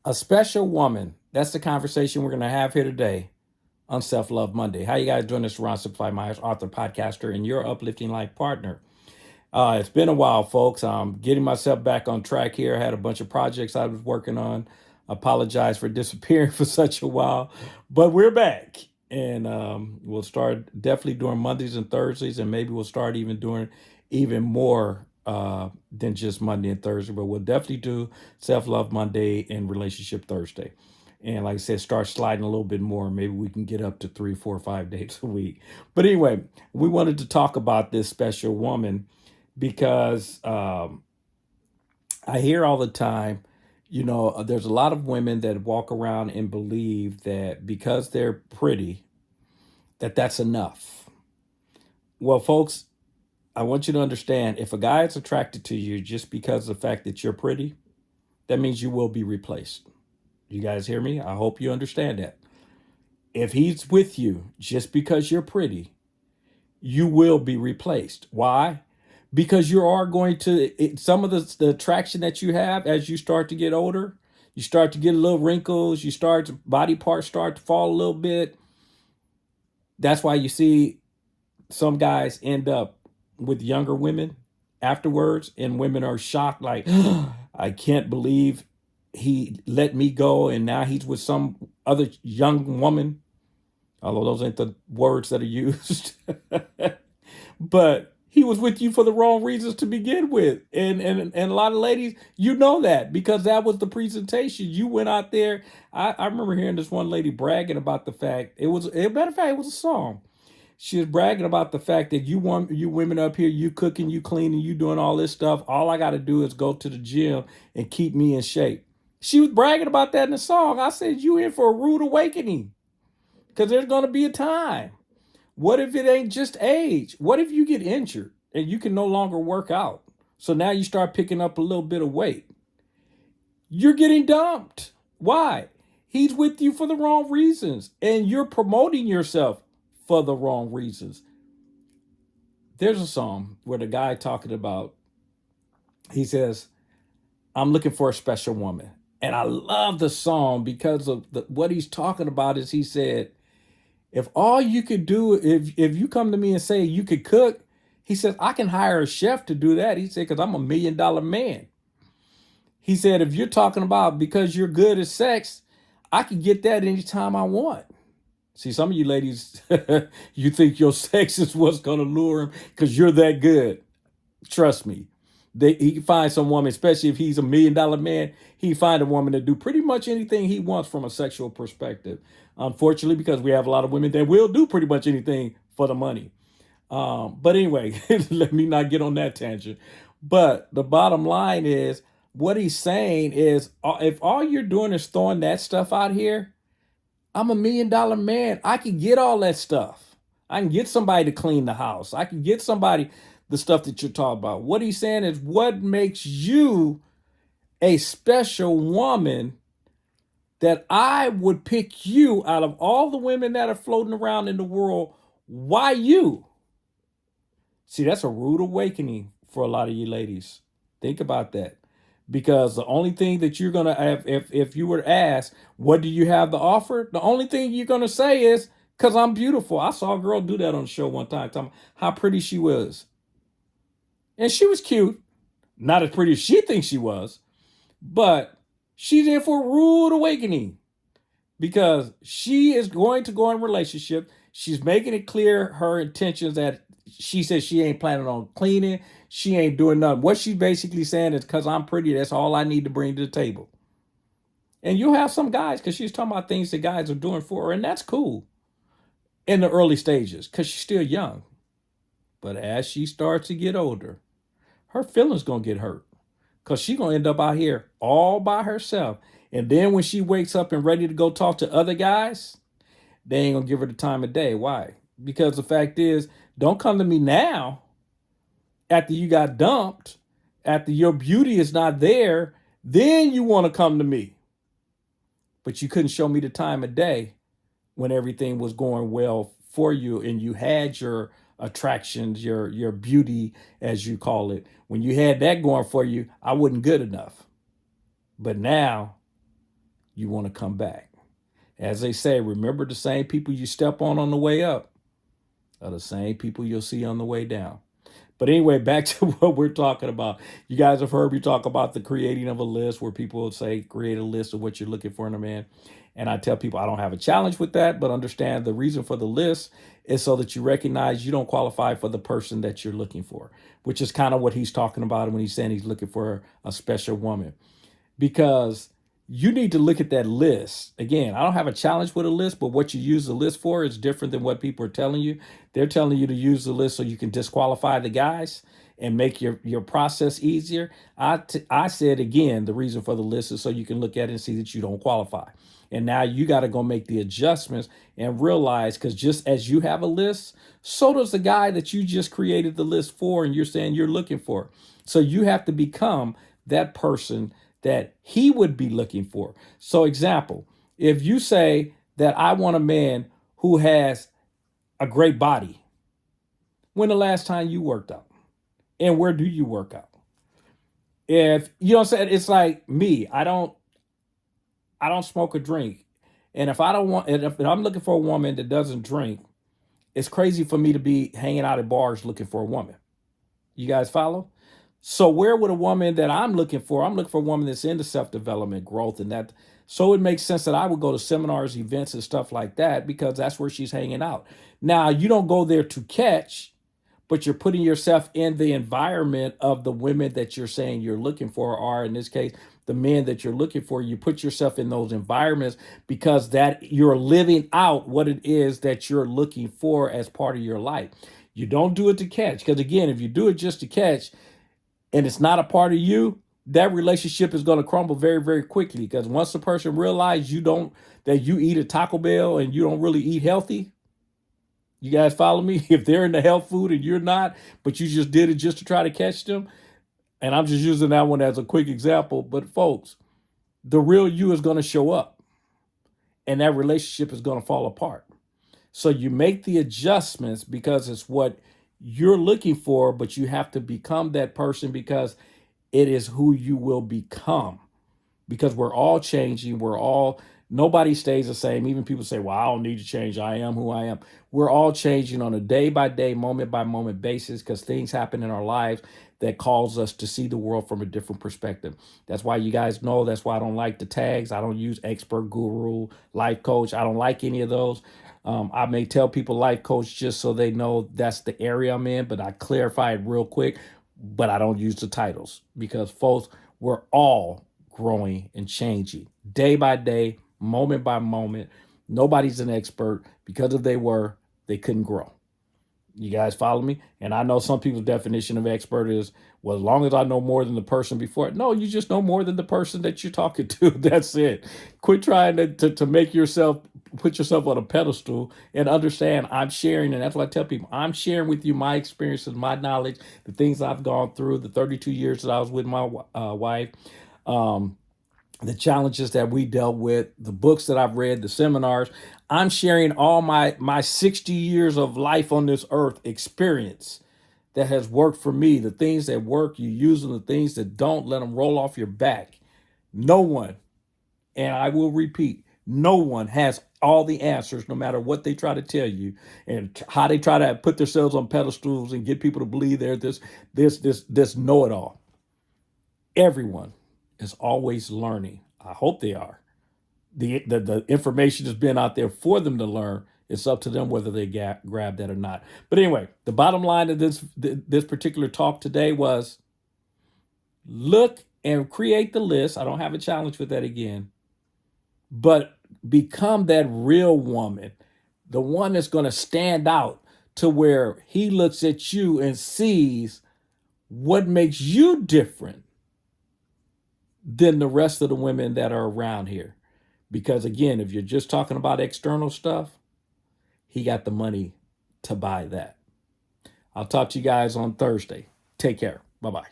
A special woman. That's the conversation we're going to have here today on Self Love Monday. How you guys doing? This is Ron Simplified Myers, author, podcaster, and your uplifting life partner. It's been a while, folks. I'm getting myself back on track here. I had a bunch of projects I was working on. Apologize for disappearing for such a while, but we're back. And we'll start definitely doing Mondays and Thursdays, and maybe we'll start even doing even more than just Monday and Thursday. But we'll definitely do Self Love Monday and Relationship Thursday. And like I said, start sliding a little bit more. Maybe we can get up to 3, 4, 5 days a week. But anyway, we wanted to talk about this special woman because I hear all the time, there's a lot of women that walk around and believe that because they're pretty, that that's enough. Well, folks, I want you to understand if a guy is attracted to you just because of the fact that you're pretty, that means you will be replaced. You guys hear me? I hope you understand that. If he's with you just because you're pretty, you will be replaced. Why? Because you are going to some of the attraction that you have as you start to get older, you start to get a little wrinkles, body parts start to fall a little bit. That's why you see some guys end up with younger women afterwards, and women are shocked, like, I can't believe he let me go and now he's with some other young woman, although those ain't the words that are used. But he was with you for the wrong reasons to begin with. And a lot of ladies, you know that because that was the presentation. You went out there. I remember hearing this one lady bragging about the fact, matter of fact, it was a song. She was bragging about the fact that you women up here, you cooking, you cleaning, you doing all this stuff. All I got to do is go to the gym and keep me in shape. She was bragging about that in the song. I said, you in for a rude awakening because there's going to be a time. What if it ain't just age? What if you get injured and you can no longer work out? So now you start picking up a little bit of weight. You're getting dumped. Why? He's with you for the wrong reasons and you're promoting yourself for the wrong reasons. There's a song where the guy talking about, he says, I'm looking for a special woman. And I love the song because of what he's talking about is he said, if all you could do, if you come to me and say you could cook, he says, I can hire a chef to do that. He said, because I'm $1 million man. He said, if you're talking about because you're good at sex, I can get that anytime I want. See, some of you ladies, you think your sex is what's going to lure him because you're that good. Trust me. He can find some woman, especially if he's $1 million man, he find a woman to do pretty much anything he wants from a sexual perspective. Unfortunately, because we have a lot of women that will do pretty much anything for the money. But anyway, let me not get on that tangent. But the bottom line is, what he's saying is, if all you're doing is throwing that stuff out here, I'm $1 million man. I can get all that stuff. I can get somebody to clean the house. I can get somebody the stuff that you're talking about. What he's saying is, what makes you a special woman that I would pick you out of all the women that are floating around in the world? Why you? See, that's a rude awakening for a lot of you ladies. Think about that. Because the only thing that you're going to have, if you were to ask, what do you have to offer? The only thing you're going to say is, because I'm beautiful. I saw a girl do that on the show one time, talking about how pretty she was. And she was cute. Not as pretty as she thinks she was, but she's in for a rude awakening because she is going to go in a relationship. She's making it clear her intentions that she says she ain't planning on cleaning. She ain't doing nothing. What she's basically saying is because I'm pretty, that's all I need to bring to the table. And you'll have some guys, because she's talking about things that guys are doing for her, and that's cool in the early stages because she's still young. But as she starts to get older, her feelings going to get hurt because she's going to end up out here all by herself. And then when she wakes up and ready to go talk to other guys, they ain't going to give her the time of day. Why? Because the fact is, don't come to me now after you got dumped, after your beauty is not there, then you want to come to me. But you couldn't show me the time of day when everything was going well for you and you had your attractions, your beauty, as you call it. When you had that going for you, I wasn't good enough. But now you want to come back. As they say, remember the same people you step on the way up are the same people you'll see on the way down. But anyway, back to what we're talking about. You guys have heard me talk about the creating of a list where people will say, create a list of what you're looking for in a man. And I tell people I don't have a challenge with that, but understand the reason for the list is so that you recognize you don't qualify for the person that you're looking for, which is kind of what he's talking about when he's saying he's looking for a special woman. Because you need to look at that list. Again, I don't have a challenge with a list, but what you use the list for is different than what people are telling you. They're telling you to use the list so you can disqualify the guys and make your process easier. I said again, the reason for the list is so you can look at it and see that you don't qualify. And now you got to go make the adjustments and realize, because just as you have a list, so does the guy that you just created the list for and you're saying you're looking for. So you have to become that person that he would be looking for. So example, if you say that I want a man who has a great body, when the last time you worked out? And where do you work out? If you know what I'm saying, it's like me. I don't smoke or drink. And if I don't want, if I'm looking for a woman that doesn't drink, it's crazy for me to be hanging out at bars looking for a woman. You guys follow? So where would a woman that I'm looking for? I'm looking for a woman that's into self-development, growth, and that. So it makes sense that I would go to seminars, events, and stuff like that because that's where she's hanging out. Now, you don't go there to catch, but you're putting yourself in the environment of the women that you're saying you're looking for, or in this case, the men that you're looking for. You put yourself in those environments because that you're living out what it is that you're looking for as part of your life. You don't do it to catch, because again, if you do it just to catch and it's not a part of you, that relationship is going to crumble very, very quickly. Because once the person realizes that you eat at Taco Bell and you don't really eat healthy, you guys follow me? If they're into health food and you're not, but you just did it just to try to catch them, and I'm just using that one as a quick example, but folks, the real you is going to show up and that relationship is going to fall apart. So you make the adjustments because it's what you're looking for, but you have to become that person because it is who you will become. Because we're all changing. Nobody stays the same. Even people say, well, I don't need to change. I am who I am. We're all changing on a day by day, moment by moment basis because things happen in our lives that cause us to see the world from a different perspective. That's why you guys know, that's why I don't like the tags. I don't use expert, guru, life coach. I don't like any of those. I may tell people life coach just so they know that's the area I'm in, but I clarify it real quick. But I don't use the titles because folks, we're all growing and changing day by day, moment by moment. Nobody's an expert because if they were, they couldn't grow. You guys follow me? And I know some people's definition of expert is, well, as long as I know more than the person before. No, you just know more than the person that you're talking to. That's it. Quit trying to make yourself, put yourself on a pedestal and understand I'm sharing. And that's what I tell people. I'm sharing with you my experiences, my knowledge, the things I've gone through, the 32 years that I was with my wife. The challenges that we dealt with, the books that I've read, the seminars. I'm sharing all my 60 years of life on this earth experience that has worked for me. The things that work, you use them. The things that don't, let them roll off your back. No one, and I will repeat, no one has all the answers, no matter what they try to tell you and how they try to put themselves on pedestals and get people to believe they're this know-it-all. Everyone is always learning. I hope they are. The information has been out there for them to learn. It's up to them whether they grab that or not. But anyway, the bottom line of this particular talk today was look and create the list. I don't have a challenge with that again, but become that real woman, the one that's going to stand out to where he looks at you and sees what makes you different than the rest of the women that are around here. Because again, if you're just talking about external stuff, he got the money to buy that. I'll talk to you guys on Thursday. Take care. Bye-bye.